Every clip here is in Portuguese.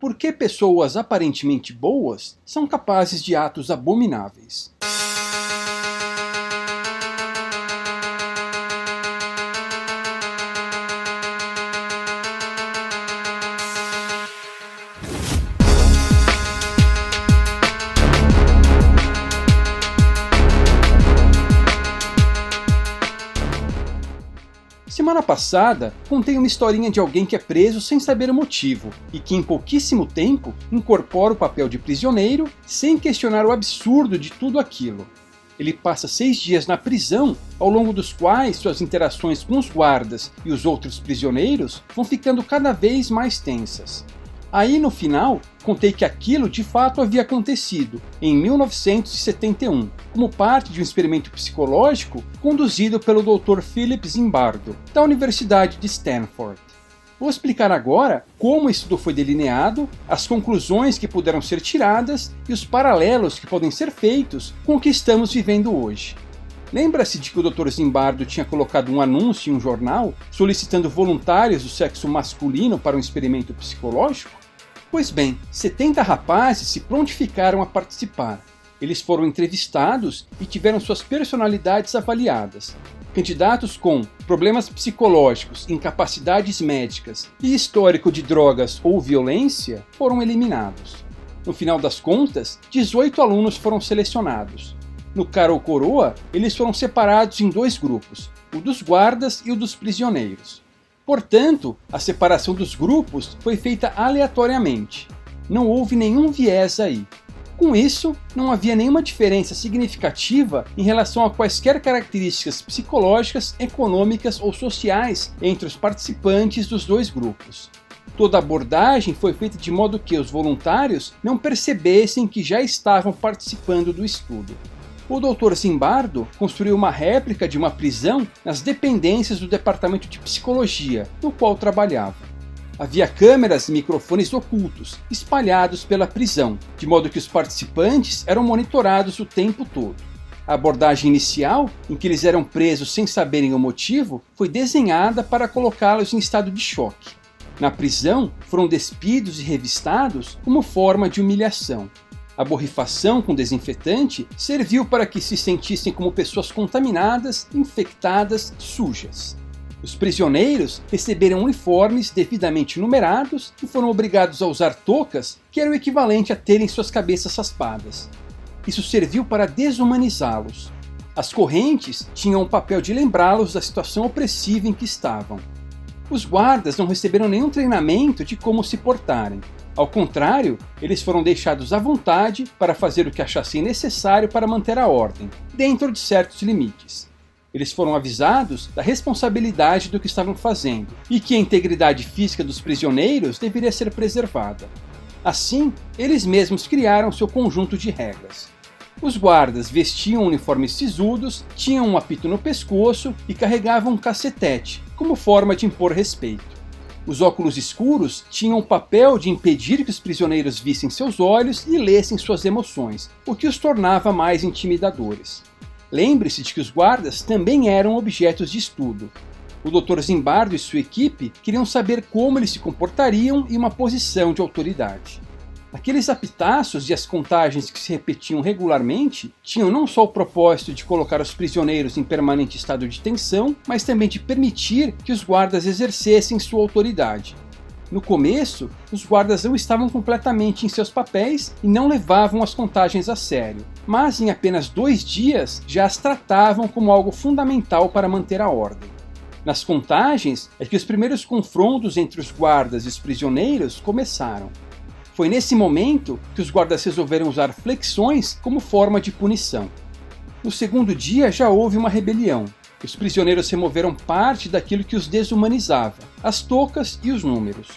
Por que pessoas aparentemente boas são capazes de atos abomináveis? Semana passada, contei uma historinha de alguém que é preso sem saber o motivo e que em pouquíssimo tempo incorpora o papel de prisioneiro sem questionar o absurdo de tudo aquilo. Ele passa 6 dias na prisão, ao longo dos quais suas interações com os guardas e os outros prisioneiros vão ficando cada vez mais tensas. Aí no final, contei que aquilo de fato havia acontecido, em 1971, como parte de um experimento psicológico conduzido pelo Dr. Philip Zimbardo, da Universidade de Stanford. Vou explicar agora como o estudo foi delineado, as conclusões que puderam ser tiradas e os paralelos que podem ser feitos com o que estamos vivendo hoje. Lembra-se de que o Dr. Zimbardo tinha colocado um anúncio em um jornal solicitando voluntários do sexo masculino para um experimento psicológico? Pois bem, 70 rapazes se prontificaram a participar. Eles foram entrevistados e tiveram suas personalidades avaliadas. Candidatos com problemas psicológicos, incapacidades médicas e histórico de drogas ou violência foram eliminados. No final das contas, 18 alunos foram selecionados. No cara ou coroa, eles foram separados em 2 grupos, o dos guardas e o dos prisioneiros. Portanto, a separação dos grupos foi feita aleatoriamente. Não houve nenhum viés aí. Com isso, não havia nenhuma diferença significativa em relação a quaisquer características psicológicas, econômicas ou sociais entre os participantes dos 2 grupos. Toda a abordagem foi feita de modo que os voluntários não percebessem que já estavam participando do estudo. O Dr. Zimbardo construiu uma réplica de uma prisão nas dependências do Departamento de Psicologia, no qual trabalhava. Havia câmeras e microfones ocultos, espalhados pela prisão, de modo que os participantes eram monitorados o tempo todo. A abordagem inicial, em que eles eram presos sem saberem o motivo, foi desenhada para colocá-los em estado de choque. Na prisão, foram despidos e revistados como forma de humilhação. A borrifação com desinfetante serviu para que se sentissem como pessoas contaminadas, infectadas, sujas. Os prisioneiros receberam uniformes devidamente numerados e foram obrigados a usar toucas que eram o equivalente a terem suas cabeças raspadas. Isso serviu para desumanizá-los. As correntes tinham o papel de lembrá-los da situação opressiva em que estavam. Os guardas não receberam nenhum treinamento de como se portarem. Ao contrário, eles foram deixados à vontade para fazer o que achassem necessário para manter a ordem, dentro de certos limites. Eles foram avisados da responsabilidade do que estavam fazendo e que a integridade física dos prisioneiros deveria ser preservada. Assim, eles mesmos criaram seu conjunto de regras. Os guardas vestiam uniformes sisudos, tinham um apito no pescoço e carregavam um cacetete, como forma de impor respeito. Os óculos escuros tinham o papel de impedir que os prisioneiros vissem seus olhos e lessem suas emoções, o que os tornava mais intimidadores. Lembre-se de que os guardas também eram objetos de estudo. O Dr. Zimbardo e sua equipe queriam saber como eles se comportariam em uma posição de autoridade. Aqueles apitaços e as contagens que se repetiam regularmente tinham não só o propósito de colocar os prisioneiros em permanente estado de tensão, mas também de permitir que os guardas exercessem sua autoridade. No começo, os guardas não estavam completamente em seus papéis e não levavam as contagens a sério, mas em apenas 2 dias já as tratavam como algo fundamental para manter a ordem. Nas contagens é que os primeiros confrontos entre os guardas e os prisioneiros começaram. Foi nesse momento que os guardas resolveram usar flexões como forma de punição. No segundo dia já houve uma rebelião. Os prisioneiros removeram parte daquilo que os desumanizava, as toucas e os números.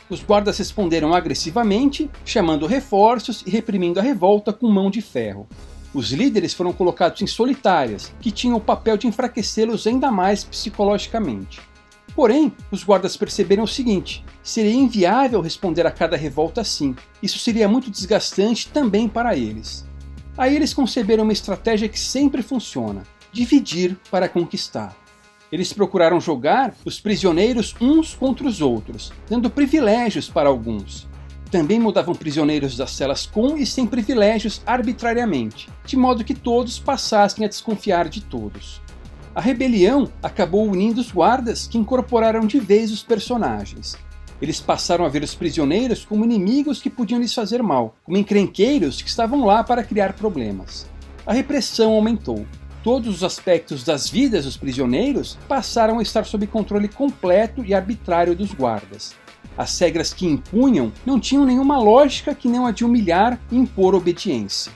Os guardas responderam agressivamente, chamando reforços e reprimindo a revolta com mão de ferro. Os líderes foram colocados em solitárias, que tinham o papel de enfraquecê-los ainda mais psicologicamente. Porém, os guardas perceberam o seguinte: seria inviável responder a cada revolta assim. Isso seria muito desgastante também para eles. Aí eles conceberam uma estratégia que sempre funciona: dividir para conquistar. Eles procuraram jogar os prisioneiros uns contra os outros, dando privilégios para alguns. Também mudavam prisioneiros das celas com e sem privilégios arbitrariamente, de modo que todos passassem a desconfiar de todos. A rebelião acabou unindo os guardas, que incorporaram de vez os personagens. Eles passaram a ver os prisioneiros como inimigos que podiam lhes fazer mal, como encrenqueiros que estavam lá para criar problemas. A repressão aumentou. Todos os aspectos das vidas dos prisioneiros passaram a estar sob controle completo e arbitrário dos guardas. As regras que impunham não tinham nenhuma lógica que não a de humilhar e impor obediência.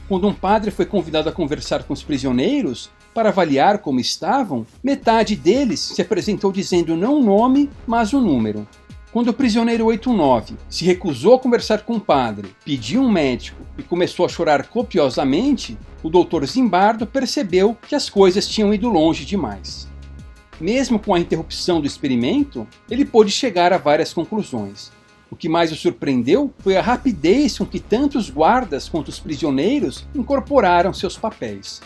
Quando um padre foi convidado a conversar com os prisioneiros para avaliar como estavam, metade deles se apresentou dizendo não o nome, mas o número. Quando o prisioneiro 89 se recusou a conversar com o padre, pediu um médico e começou a chorar copiosamente, o Dr. Zimbardo percebeu que as coisas tinham ido longe demais. Mesmo com a interrupção do experimento, ele pôde chegar a várias conclusões. O que mais o surpreendeu foi a rapidez com que tanto os guardas quanto os prisioneiros incorporaram seus papéis.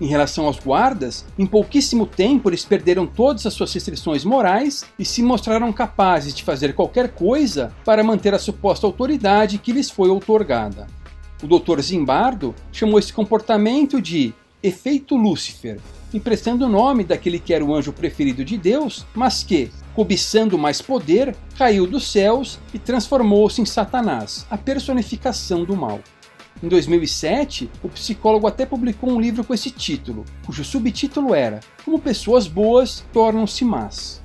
Em relação aos guardas, em pouquíssimo tempo eles perderam todas as suas restrições morais e se mostraram capazes de fazer qualquer coisa para manter a suposta autoridade que lhes foi outorgada. O Dr. Zimbardo chamou esse comportamento de efeito Lúcifer, emprestando o nome daquele que era o anjo preferido de Deus, mas que, cobiçando mais poder, caiu dos céus e transformou-se em Satanás, a personificação do mal. Em 2007, o psicólogo até publicou um livro com esse título, cujo subtítulo era Como Pessoas Boas Tornam-se Más.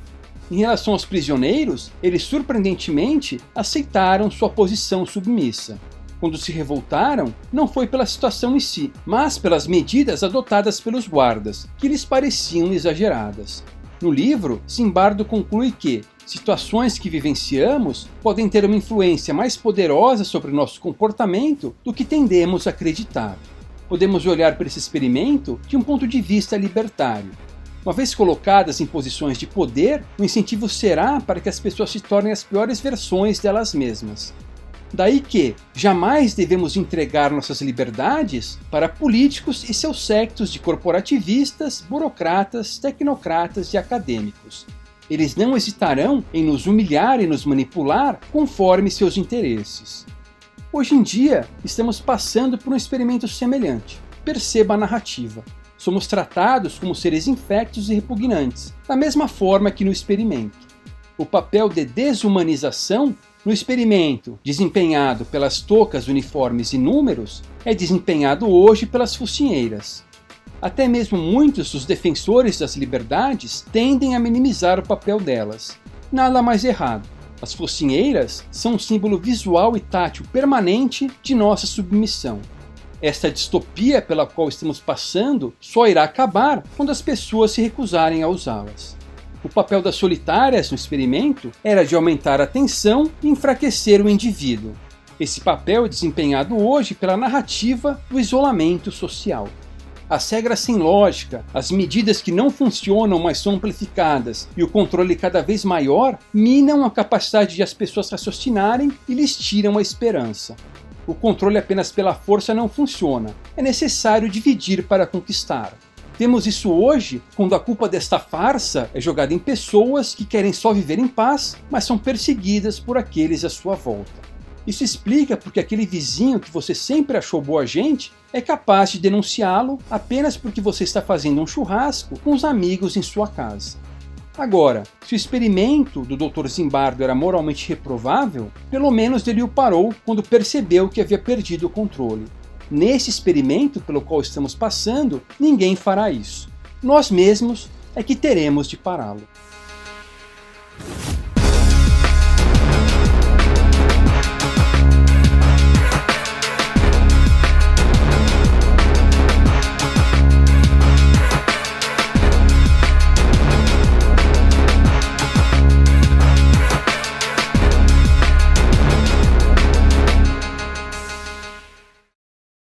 Em relação aos prisioneiros, eles surpreendentemente aceitaram sua posição submissa. Quando se revoltaram, não foi pela situação em si, mas pelas medidas adotadas pelos guardas, que lhes pareciam exageradas. No livro, Zimbardo conclui que situações que vivenciamos podem ter uma influência mais poderosa sobre o nosso comportamento do que tendemos a acreditar. Podemos olhar para esse experimento de um ponto de vista libertário. Uma vez colocadas em posições de poder, o incentivo será para que as pessoas se tornem as piores versões delas mesmas. Daí que jamais devemos entregar nossas liberdades para políticos e seus séquitos de corporativistas, burocratas, tecnocratas e acadêmicos. Eles não hesitarão em nos humilhar e nos manipular conforme seus interesses. Hoje em dia, estamos passando por um experimento semelhante. Perceba a narrativa. Somos tratados como seres infectos e repugnantes, da mesma forma que no experimento. O papel de desumanização no experimento, desempenhado pelas toucas, uniformes e números, é desempenhado hoje pelas focinheiras. Até mesmo muitos dos defensores das liberdades tendem a minimizar o papel delas. Nada mais errado. As focinheiras são um símbolo visual e tátil permanente de nossa submissão. Esta distopia pela qual estamos passando só irá acabar quando as pessoas se recusarem a usá-las. O papel das solitárias no experimento era de aumentar a tensão e enfraquecer o indivíduo. Esse papel é desempenhado hoje pela narrativa do isolamento social. As regras sem lógica, as medidas que não funcionam mas são amplificadas e o controle cada vez maior minam a capacidade de as pessoas raciocinarem e lhes tiram a esperança. O controle apenas pela força não funciona. É necessário dividir para conquistar. Temos isso hoje quando a culpa desta farsa é jogada em pessoas que querem só viver em paz, mas são perseguidas por aqueles à sua volta. Isso explica porque aquele vizinho que você sempre achou boa gente é capaz de denunciá-lo apenas porque você está fazendo um churrasco com os amigos em sua casa. Agora, se o experimento do Dr. Zimbardo era moralmente reprovável, pelo menos ele o parou quando percebeu que havia perdido o controle. Nesse experimento pelo qual estamos passando, ninguém fará isso. Nós mesmos é que teremos de pará-lo.